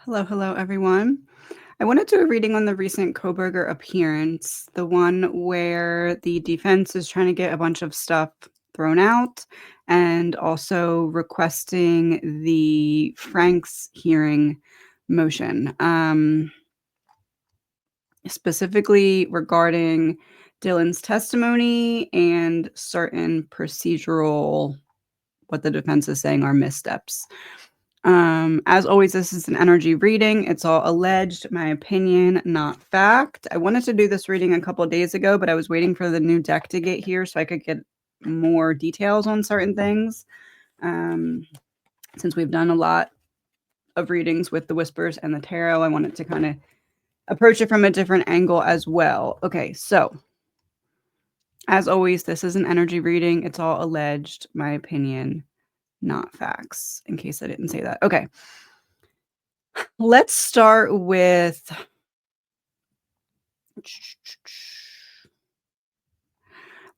Hello, hello, everyone. I want to do a reading on the recent Koberger appearance, the one where the defense is trying to get a bunch of stuff thrown out and also requesting the Frank's hearing motion, specifically regarding Dylan's testimony and certain procedural, what the defense is saying are missteps. As always, this is an energy reading. It's all alleged, my opinion, not fact. I wanted to do this reading a couple of days ago, but I was waiting for the new deck to get here so I could get more details on certain things. Since we've done a lot of readings with the Whispers and the Tarot, I wanted to kind of approach it from a different angle as well. Okay, so as always, this is an energy reading. It's all alleged, my opinion, not facts, in case I didn't say that. Okay. Let's start with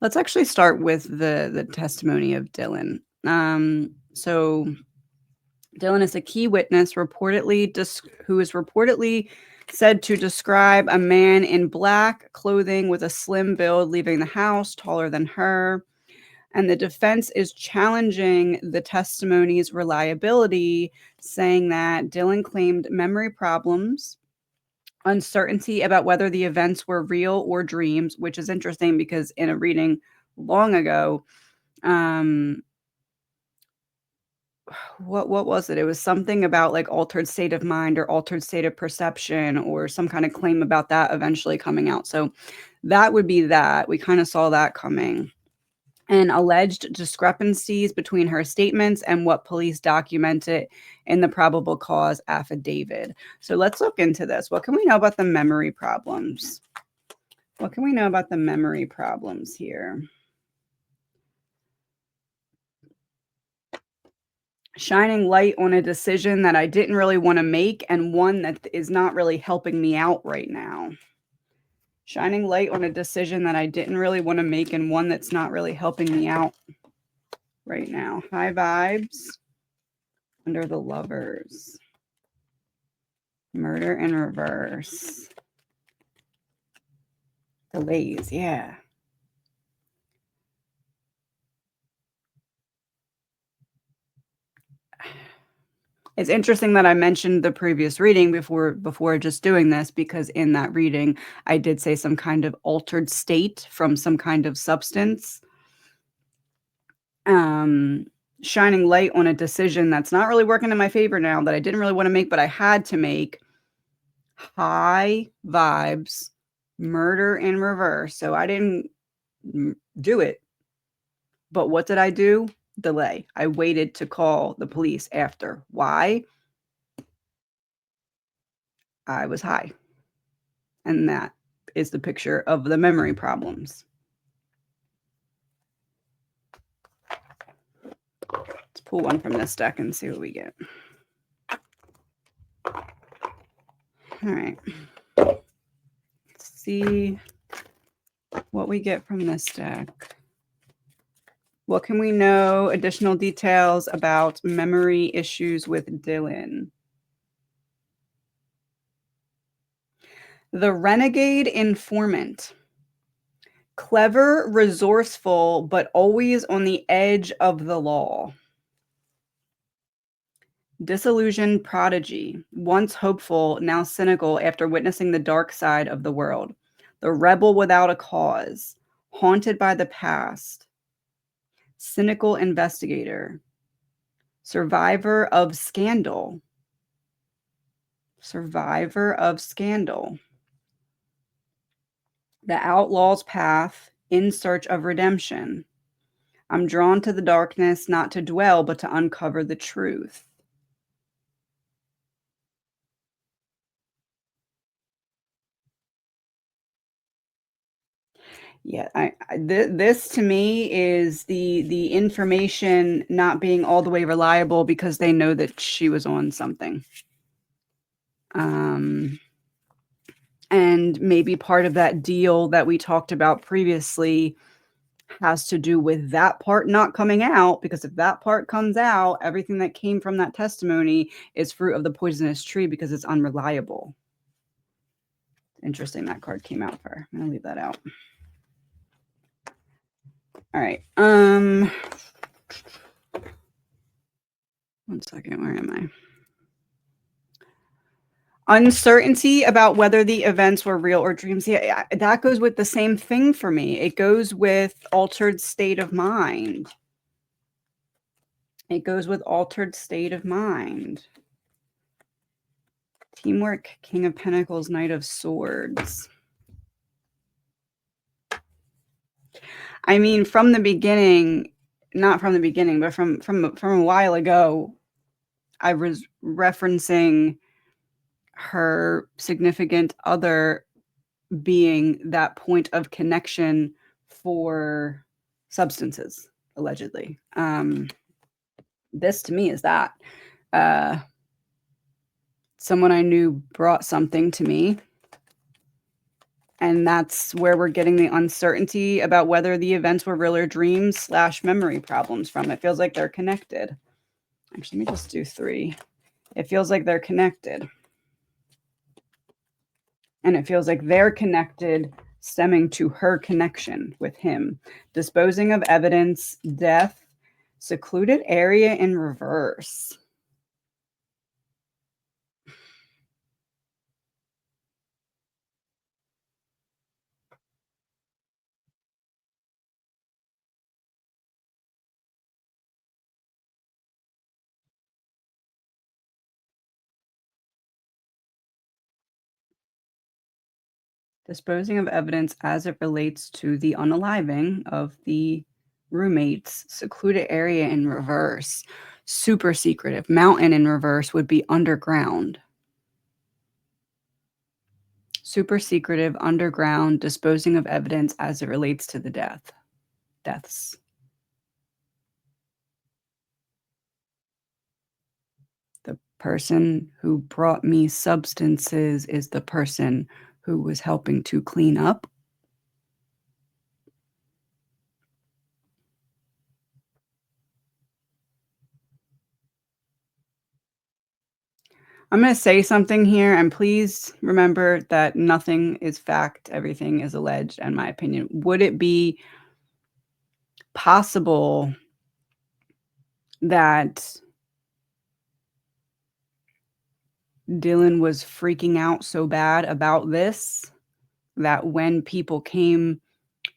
let's actually start with the testimony of Dylan. So Dylan is a key witness who is reportedly said to describe a man in black clothing with a slim build leaving the house, taller than her. And the defense is challenging the testimony's reliability, saying that Dylan claimed memory problems, uncertainty about whether the events were real or dreams, which is interesting because in a reading long ago, um, what was it? It was something about like altered state of mind or altered state of perception or some kind of claim about that eventually coming out. So that would be that. We kind of saw that coming. And alleged discrepancies between her statements and what police documented in the probable cause affidavit. So let's look into this. What can we know about the memory problems? What can we know about the memory problems here? Shining light on a decision that I didn't really want to make and one that is not really helping me out right now. Shining light on a decision that I didn't really want to make and one that's not really helping me out right now. High vibes under the Lovers. Murder in reverse. Delays, yeah. It's interesting that I mentioned the previous reading before just doing this, because in that reading, I did say some kind of altered state from some kind of substance. Shining light on a decision that's not really working in my favor now, that I didn't really want to make, but I had to make. High vibes, murder in reverse. So I didn't do it. But what did I do? Delay. I waited to call the police after. Why? I was high. And that is the picture of the memory problems. Let's pull one from this deck and see what we get. All right. Let's see what we get from this deck. What can we know? Additional details about memory issues with Dylan. The renegade informant. Clever, resourceful, but always on the edge of the law. Disillusioned prodigy, once hopeful, now cynical after witnessing the dark side of the world. The rebel without a cause, haunted by the past. Cynical investigator. Survivor of scandal. Survivor of scandal. The outlaw's path, in search of redemption. I'm drawn to the darkness, not to dwell, but to uncover the truth. Yeah, this to me is the information not being all the way reliable because they know that she was on something. And maybe part of that deal that we talked about previously has to do with that part not coming out, because if that part comes out, everything that came from that testimony is fruit of the poisonous tree because it's unreliable. Interesting that card came out for her. I'm gonna leave that out. All right. One second. Where am I? Uncertainty about whether the events were real or dreams. Yeah, that goes with the same thing for me. It goes with altered state of mind. It goes with altered state of mind. Teamwork, King of Pentacles, Knight of Swords. I mean, from the beginning, not from the beginning, but from a while ago, I was referencing her significant other being that point of connection for substances, allegedly. This to me is that. Someone I knew brought something to me. And that's where we're getting the uncertainty about whether the events were real or dreams / memory problems from. It feels like they're connected. Actually, let me just do 3. It feels like they're connected. And it feels like they're connected stemming to her connection with him. Disposing of evidence, death, secluded area in reverse. Disposing of evidence as it relates to the unaliving of the roommates. Secluded area in reverse. Super secretive. Mountain in reverse would be underground. Super secretive, underground, disposing of evidence as it relates to the deaths. The person who brought me substances is the person who was helping to clean up. I'm going to say something here, and please remember that nothing is fact, everything is alleged, in my opinion. Would it be possible that Dylan was freaking out so bad about this that when people came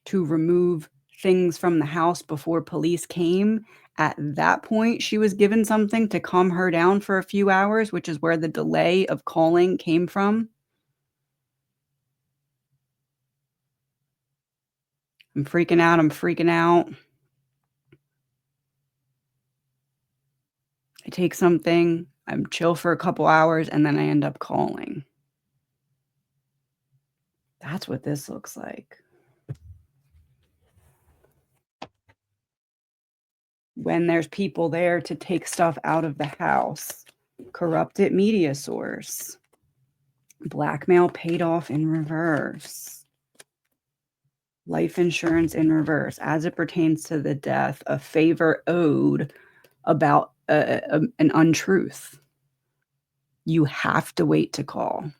to remove things from the house before police came, at that point, she was given something to calm her down for a few hours, which is where the delay of calling came from? I'm freaking out. I'm freaking out. I take something, I'm chill for a couple hours, and then I end up calling. That's what this looks like. When there's people there to take stuff out of the house. Corrupted media source. Blackmail paid off in reverse. Life insurance in reverse. As it pertains to the death, a favor owed about an untruth. You have to wait to call.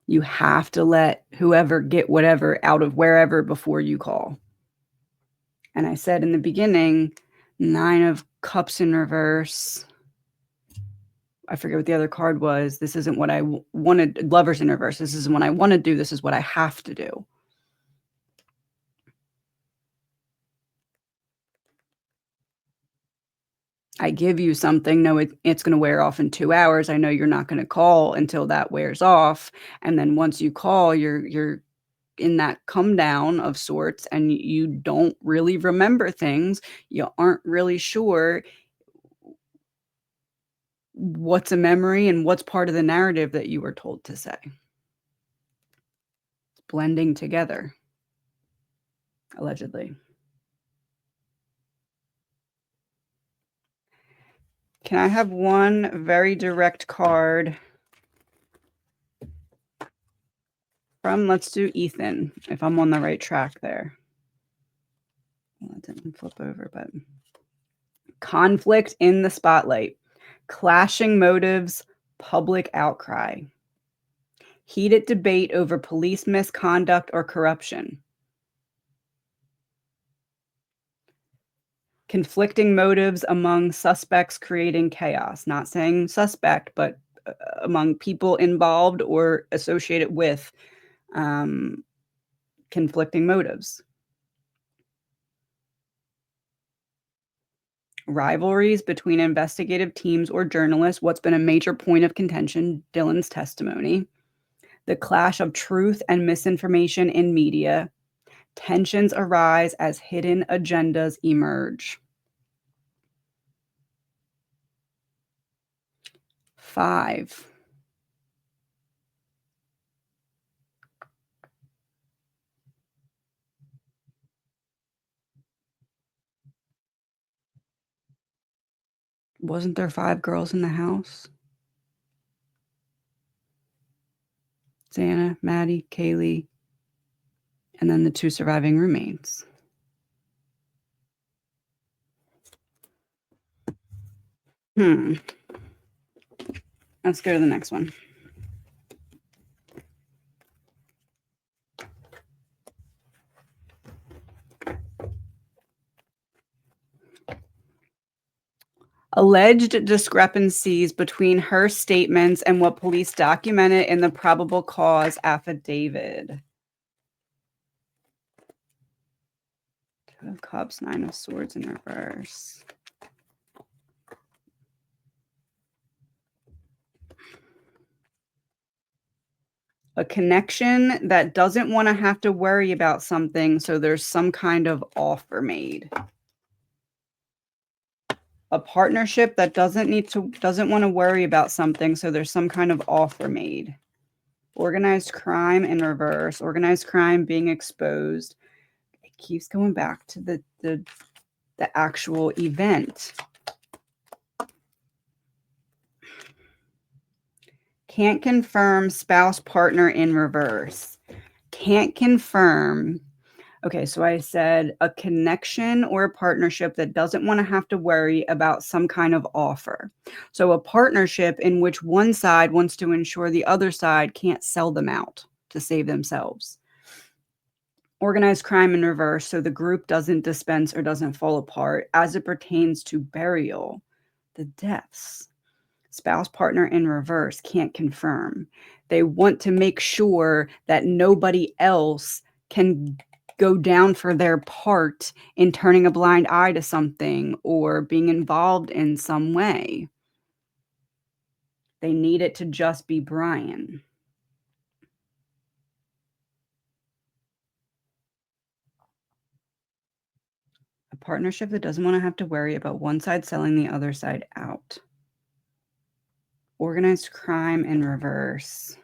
You have to let whoever get whatever out of wherever before you call. And I said in the beginning, 9 of Cups in reverse. I forget what the other card was. This isn't what I wanted. Lovers in reverse. This isn't what I want to do. This is what I have to do. I give you something. No, it's going to wear off in 2 hours. I know you're not going to call until that wears off. And then once you call, you're in that come down of sorts, and you don't really remember things. You aren't really sure what's a memory and what's part of the narrative that you were told to say. Blending together, allegedly. Can I have one very direct card let's do Ethan, if I'm on the right track there. Well, it didn't flip over, but conflict in the spotlight, clashing motives, public outcry, heated debate over police misconduct or corruption, conflicting motives among suspects creating chaos. Not saying suspect, but among people involved or associated with conflicting motives. Rivalries between investigative teams or journalists, what's been a major point of contention, Dylan's testimony. The clash of truth and misinformation in media. Tensions arise as hidden agendas emerge. 5. Wasn't there 5 girls in the house? Xana, Maddie, Kaylee, and then the 2 surviving roommates. Let's go to the next one. Alleged discrepancies between her statements and what police documented in the probable cause affidavit. 2 of Cups, 9 of Swords in reverse. A connection that doesn't want to have to worry about something, so there's some kind of offer made. A partnership that doesn't want to worry about something, so there's some kind of offer made. Organized crime in reverse. Organized crime being exposed. It keeps going back to the actual event. Can't confirm spouse partner in reverse. Can't confirm. Okay, so I said a connection or a partnership that doesn't want to have to worry about some kind of offer. So a partnership in which one side wants to ensure the other side can't sell them out to save themselves. Organized crime in reverse, so the group doesn't dispense or doesn't fall apart as it pertains to burial, the deaths. Spouse partner in reverse, can't confirm. They want to make sure that nobody else can go down for their part in turning a blind eye to something or being involved in some way. They need it to just be Brian. A partnership that doesn't want to have to worry about one side selling the other side out. Organized crime in reverse.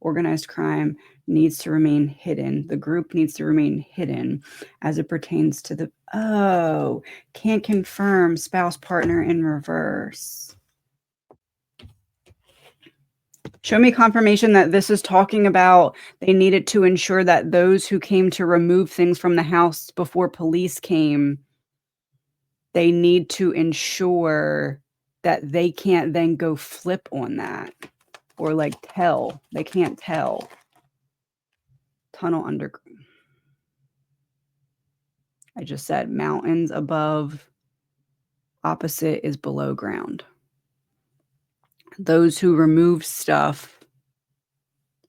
Organized crime needs to remain hidden. The group needs to remain hidden as it pertains to the, can't confirm spouse partner in reverse. Show me confirmation that this is talking about they needed to ensure that those who came to remove things from the house before police came, they need to ensure that they can't then go flip on that or like tell. They can't tell. Tunnel underground. I just said mountains above, opposite is below ground. Those who remove stuff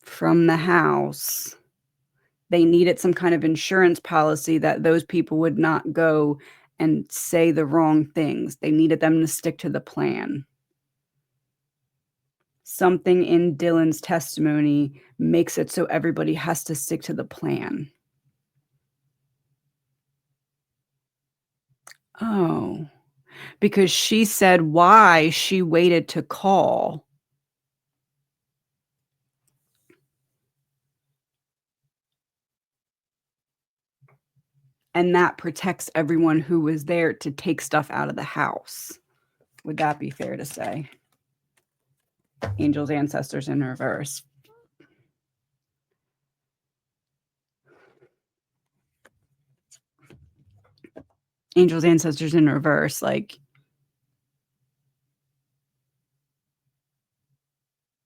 from the house, they needed some kind of insurance policy that those people would not go and say the wrong things. They needed them to stick to the plan. Something in Dylan's testimony makes it so everybody has to stick to the plan. Oh, because she said why she waited to call. And that protects everyone who was there to take stuff out of the house. Would that be fair to say? Angels, ancestors in reverse. angels, ancestors in reverse, like,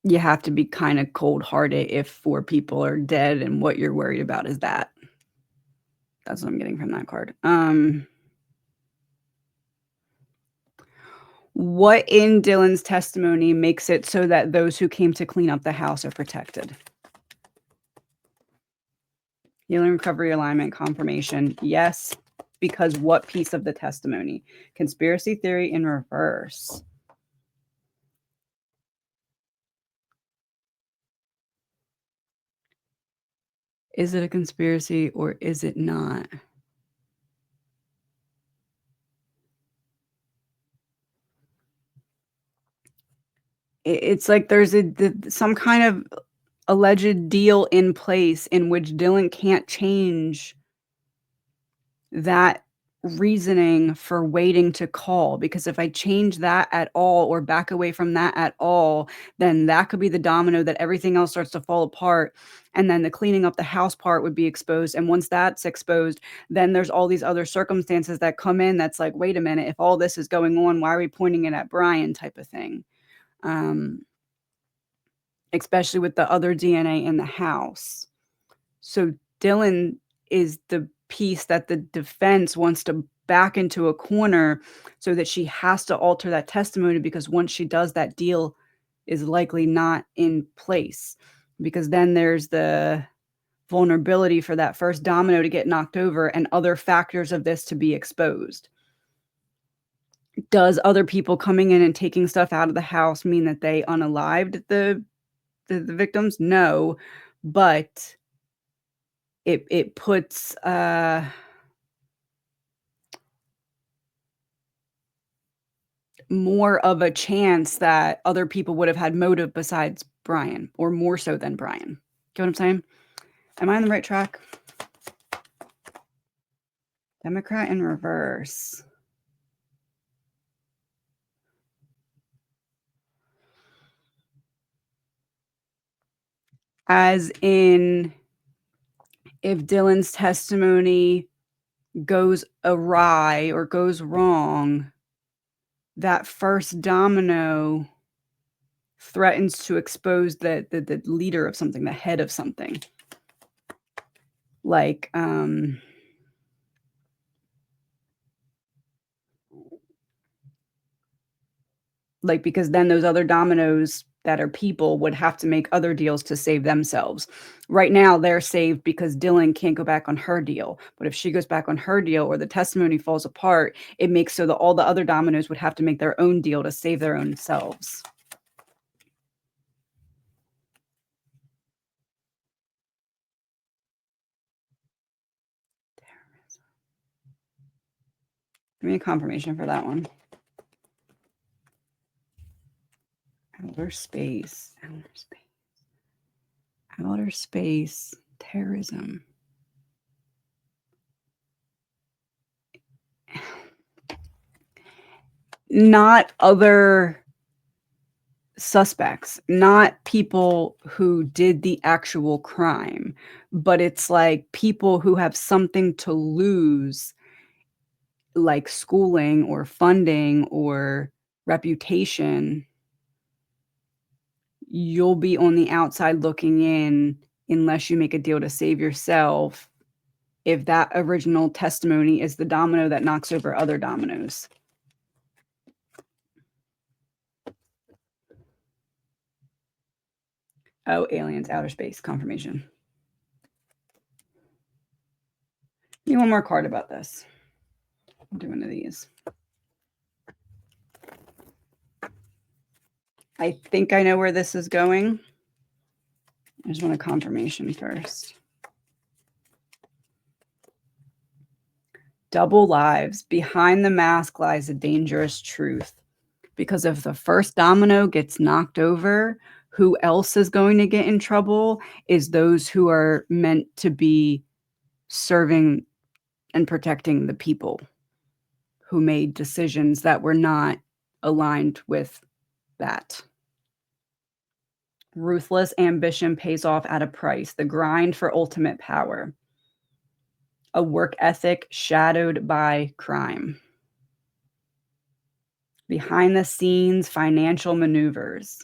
you have to be kinda cold-hearted if 4 people are dead and what you're worried about is that. That's what I'm getting from that card. What in Dylan's testimony makes it so that those who came to clean up the house are protected? Healing, recovery, alignment, confirmation. Yes, because what piece of the testimony? Conspiracy theory in reverse. Is it a conspiracy or is it not? It's like there's some kind of alleged deal in place in which Dylan can't change that reasoning for waiting to call, because if I change that at all or back away from that at all, then that could be the domino that everything else starts to fall apart, and then the cleaning up the house part would be exposed, and once that's exposed, then there's all these other circumstances that come in that's like, "Wait a minute, if all this is going on, why are we pointing it at Brian?" type of thing. Um, Especially with the other DNA in the house. So Dylan is the piece that the defense wants to back into a corner so that she has to alter that testimony, because once she does, that deal is likely not in place, because then there's the vulnerability for that first domino to get knocked over and other factors of this to be exposed. Does other people coming in and taking stuff out of the house mean that they unalived the victims? No, but it puts, more of a chance that other people would have had motive besides Brian, or more so than Brian. Get what I'm saying? Am I on the right track? Democrat in reverse. As in, if Dylan's testimony goes awry or goes wrong, that first domino threatens to expose the leader of something, the head of something. Like, because then those other dominoes that are people would have to make other deals to save themselves. Right now, they're saved because Dylan can't go back on her deal. But if she goes back on her deal or the testimony falls apart, it makes so that all the other dominoes would have to make their own deal to save their own selves. Give me a confirmation for that one. Outer space, outer space, outer space, terrorism. Not other suspects, not people who did the actual crime, but it's like people who have something to lose, like schooling or funding or reputation. You'll be on the outside looking in unless you make a deal to save yourself, if that original testimony is the domino that knocks over other dominoes. Oh, aliens, outer space, confirmation. Need one more card about this. I'll do one of these. I think I know where this is going. I just want a confirmation first. Double lives. Behind the mask lies a dangerous truth. Because if the first domino gets knocked over, who else is going to get in trouble is those who are meant to be serving and protecting the people who made decisions that were not aligned with that. Ruthless ambition pays off at a price. The grind for ultimate power. A work ethic shadowed by crime. Behind the scenes financial maneuvers.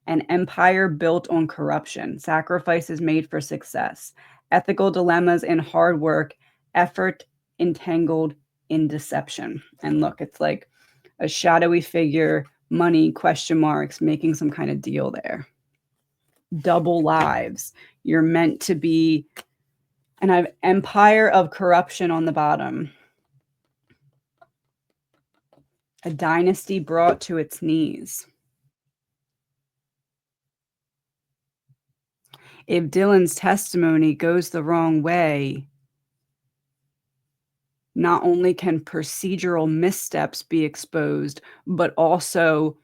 An empire built on corruption, sacrifices made for success, ethical dilemmas in hard work, effort entangled in deception. And look, it's like a shadowy figure, money, question marks, making some kind of deal there. Double lives. You're meant to be, and I have empire of corruption on the bottom. A dynasty brought to its knees. If Dylan's testimony goes the wrong way, not only can procedural missteps be exposed, but also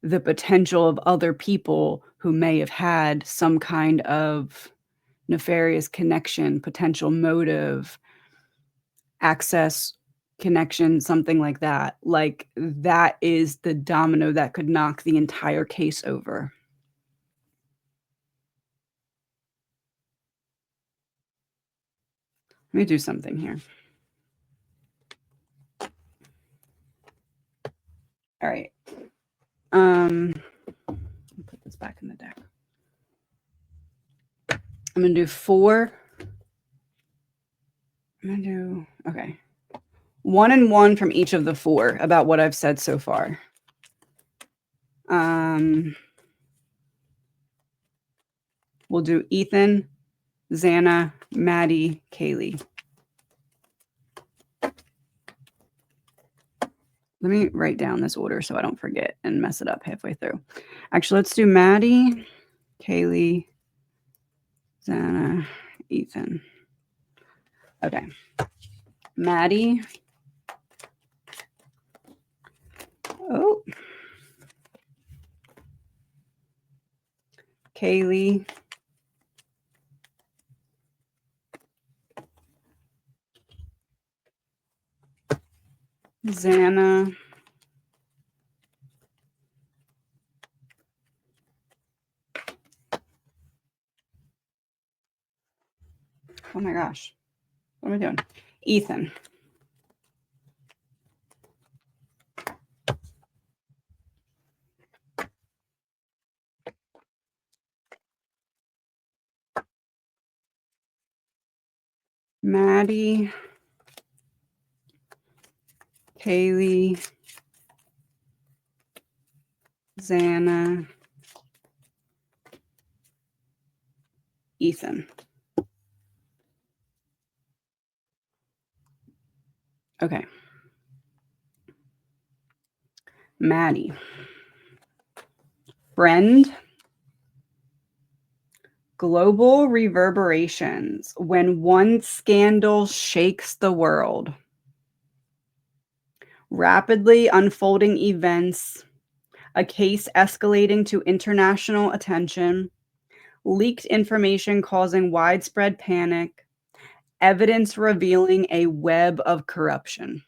the potential of other people who may have had some kind of nefarious connection, potential motive, access, connection, something like that. Like that is the domino that could knock the entire case over. Let me do something here. All right. Put this back in the deck. I'm gonna do 4. I'm gonna do okay. 1 and 1 from each of the 4 about what I've said so far. We'll do Ethan, Xana, Maddie, Kaylee. Let me write down this order so I don't forget and mess it up halfway through. Actually, let's do Maddie, Kaylee, Xana, Ethan. Okay. Maddie. Oh. Kaylee. Xana. Oh my gosh. What am I doing? Ethan. Maddie. Kaylee. Xana. Ethan. Okay. Maddie. Friend. Global reverberations. When one scandal shakes the world. Rapidly unfolding events. A case escalating to international attention. Leaked information causing widespread panic. Evidence revealing a web of corruption.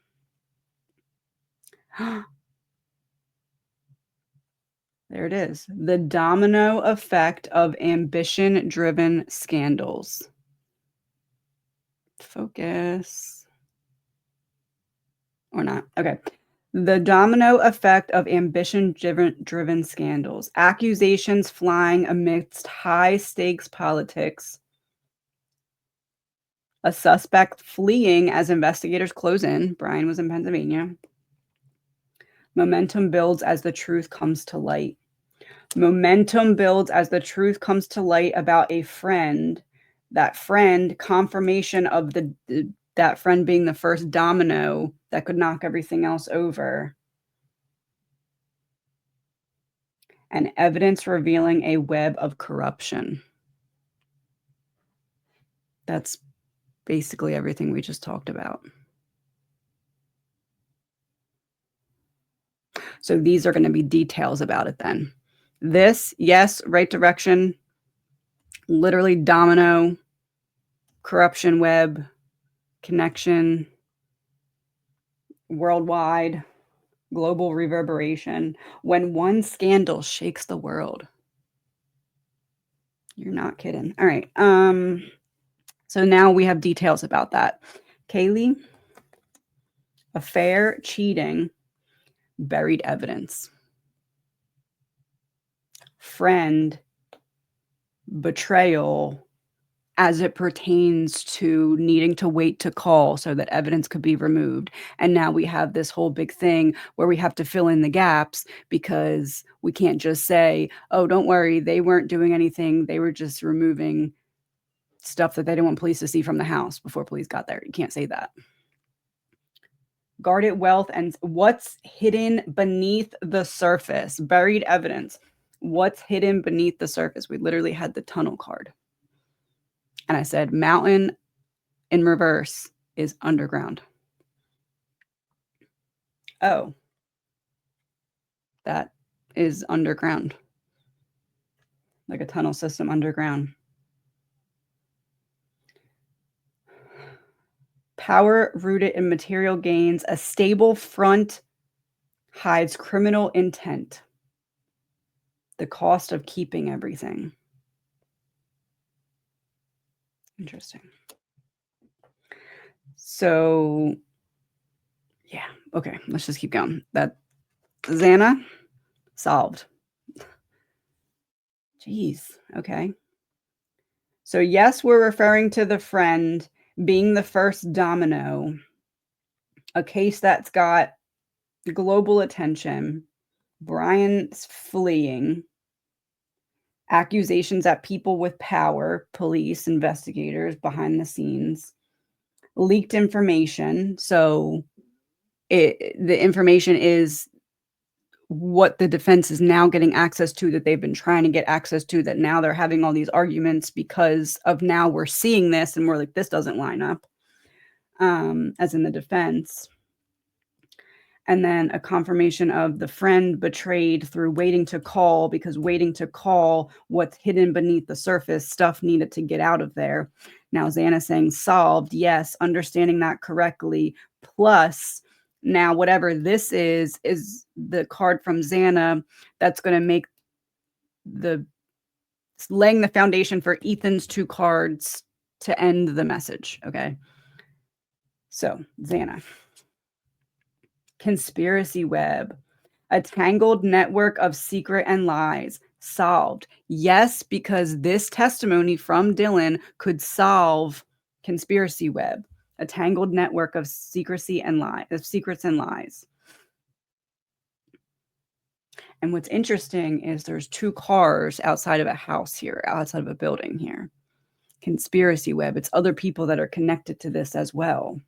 There it is. The domino effect of ambition-driven scandals. Focus. Or not. Okay. The domino effect of ambition-driven scandals. Accusations flying amidst high-stakes politics. A suspect fleeing as investigators close in. Brian was in Pennsylvania. Momentum builds as the truth comes to light. Momentum builds as the truth comes to light about a friend. That friend, confirmation of that friend being the first domino that could knock everything else over. And evidence revealing a web of corruption. That's basically everything we just talked about. So these are going to be details about it then. This, yes, right direction, literally domino, corruption web, connection, worldwide, global reverberation. When one scandal shakes the world. You're not kidding. All right. So now we have details about that. Kaylee, affair, cheating, buried evidence. Friend, betrayal, as it pertains to needing to wait to call so that evidence could be removed. And now we have this whole big thing where we have to fill in the gaps because we can't just say, oh, don't worry, they weren't doing anything. They were just removing stuff that they didn't want police to see from the house before police got there. You can't say that. Guarded wealth and what's hidden beneath the surface, buried evidence. What's hidden beneath the surface? We literally had the tunnel card. And I said, mountain in reverse is underground. Oh, that is underground, like a tunnel system underground. Power rooted in material gains, a stable front hides criminal intent. The cost of keeping everything. Interesting. So, yeah, okay, let's just keep going. That Xana solved. Jeez, okay. So, yes, we're referring to the friend being the first domino, a case that's got global attention. Brian's fleeing, accusations at people with power, police, investigators behind the scenes, leaked information. So the information is what the defense is now getting access to that they've been trying to get access to, that now they're having all these arguments because of now we're seeing this and we're like, this doesn't line up, as in the defense. And then a confirmation of the friend betrayed through waiting to call, because waiting to call what's hidden beneath the surface, stuff needed to get out of there. Now Xana saying solved, yes, understanding that correctly. Plus, now whatever this is the card from Xana that's going to make the laying the foundation for Ethan's two cards to end the message. Okay. So Xana. Conspiracy web, a tangled network of secret and lies. Solved. Yes, because this testimony from Dylan could solve conspiracy web, a tangled network of secrecy and lies, of secrets and lies. And what's interesting is there's two cars outside of a house here, outside of a building here. Conspiracy web. It's other people that are connected to this as well.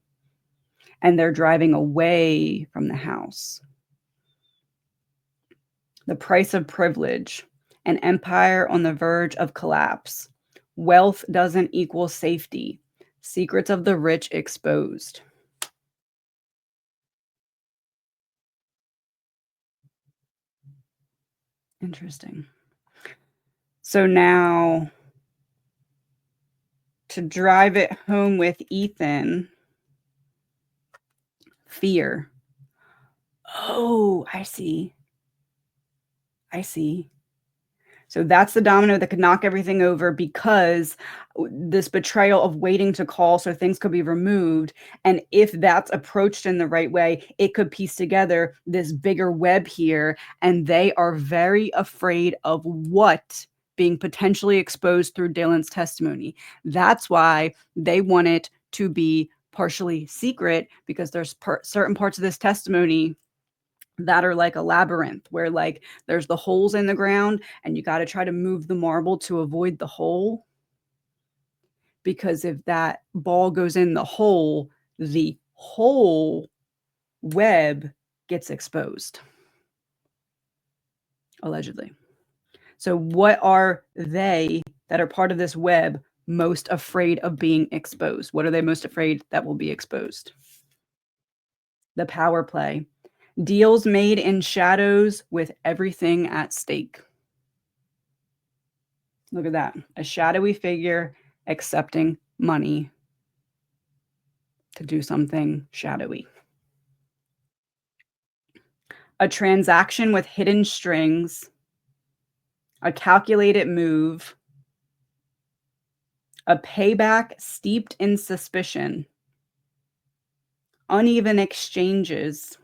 And they're driving away from the house. The price of privilege, an empire on the verge of collapse. Wealth doesn't equal safety. Secrets of the rich exposed. Interesting. So now to drive it home with Ethan, fear. Oh, I see. I see. So that's the domino that could knock everything over, because this betrayal of waiting to call so things could be removed. And if that's approached in the right way, it could piece together this bigger web here. And they are very afraid of what being potentially exposed through Dylan's testimony. That's why they want it to be partially secret, because there's certain parts of this testimony that are like a labyrinth, where like there's the holes in the ground and you got to try to move the marble to avoid the hole, because if that ball goes in the whole web gets exposed, allegedly. So what are they that are part of this web most afraid of being exposed? What are they most afraid that will be exposed? The power play. Deals made in shadows with everything at stake. Look at that. A shadowy figure accepting money to do something shadowy. A transaction with hidden strings. A calculated move. A payback steeped in suspicion, uneven exchanges,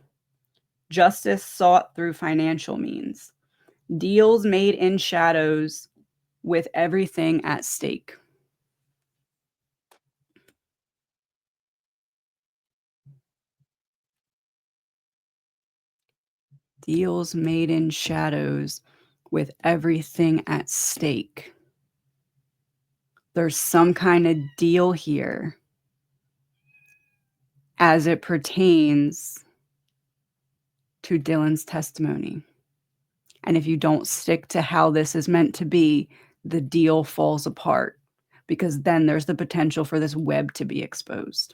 justice sought through financial means, deals made in shadows with everything at stake. Deals made in shadows with everything at stake. There's some kind of deal here as it pertains to Dylan's testimony. And if you don't stick to how this is meant to be, the deal falls apart because then there's the potential for this web to be exposed.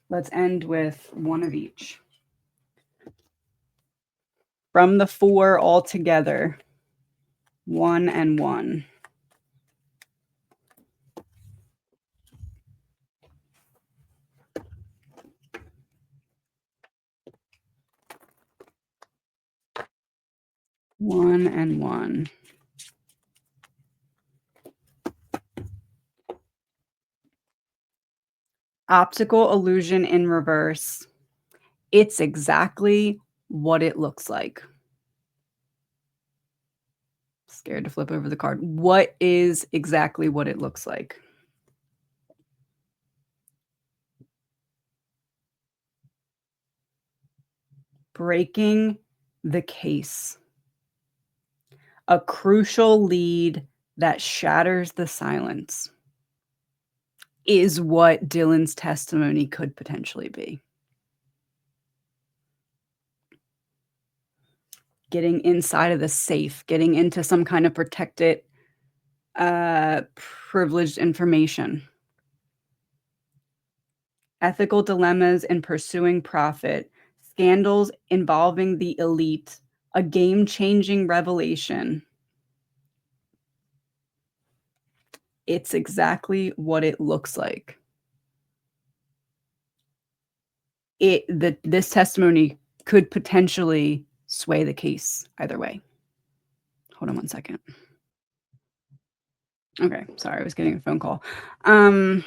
Let's end with one of each. From the four altogether, 1 and 1. One and 1. Optical illusion in reverse. It's exactly what it looks like. Scared to flip over the card. What is exactly what it looks like? Breaking the case. A crucial lead that shatters the silence is what Dylan's testimony could potentially be. Getting inside of the safe, getting into some kind of protected, privileged information. Ethical dilemmas in pursuing profit, scandals involving the elite, a game-changing revelation. It's exactly what it looks like. This testimony could potentially sway the case either way. Hold on one second. Okay, sorry, I was getting a phone call. I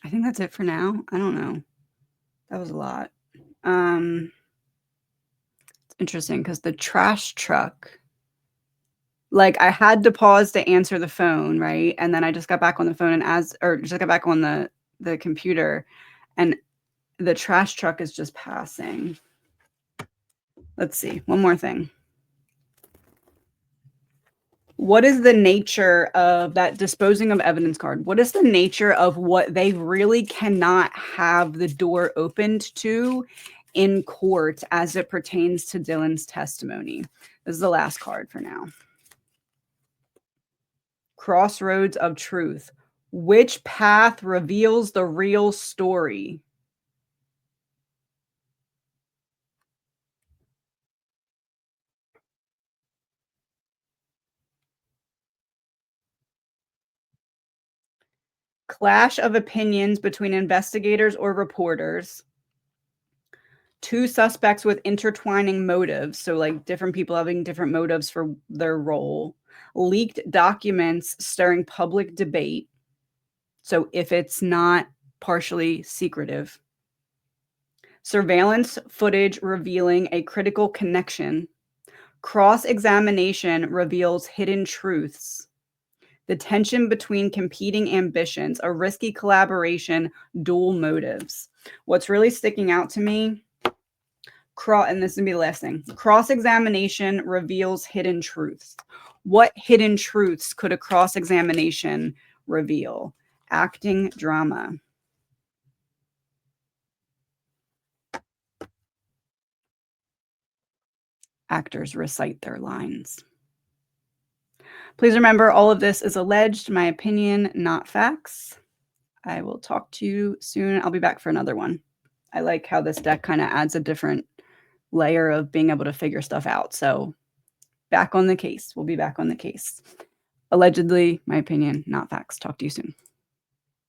think that's it for now. I don't know. That was a lot. It's interesting because the trash truck, like I had to pause to answer the phone, right? And then I just got back on the phone just got back on the computer, and the trash truck is just passing. Let's see. One more thing. What is the nature of that disposing of evidence card? What is the nature of what they really cannot have the door opened to in court as it pertains to Dylan's testimony? This is the last card for now. Crossroads of truth. Which path reveals the real story? Clash of opinions between investigators or reporters. Two suspects with intertwining motives. So, like different people having different motives for their role. Leaked documents stirring public debate. So, if it's not partially secretive. Surveillance footage revealing a critical connection. Cross-examination reveals hidden truths. The tension between competing ambitions, a risky collaboration, dual motives. What's really sticking out to me, and this is going to be the last thing, cross-examination reveals hidden truths. What hidden truths could a cross-examination reveal? Acting drama. Actors recite their lines. Please remember, all of this is alleged, my opinion, not facts. I will talk to you soon. I'll be back for another one. I like how this deck kind of adds a different layer of being able to figure stuff out. So back on the case. We'll be back on the case. Allegedly, my opinion, not facts. Talk to you soon.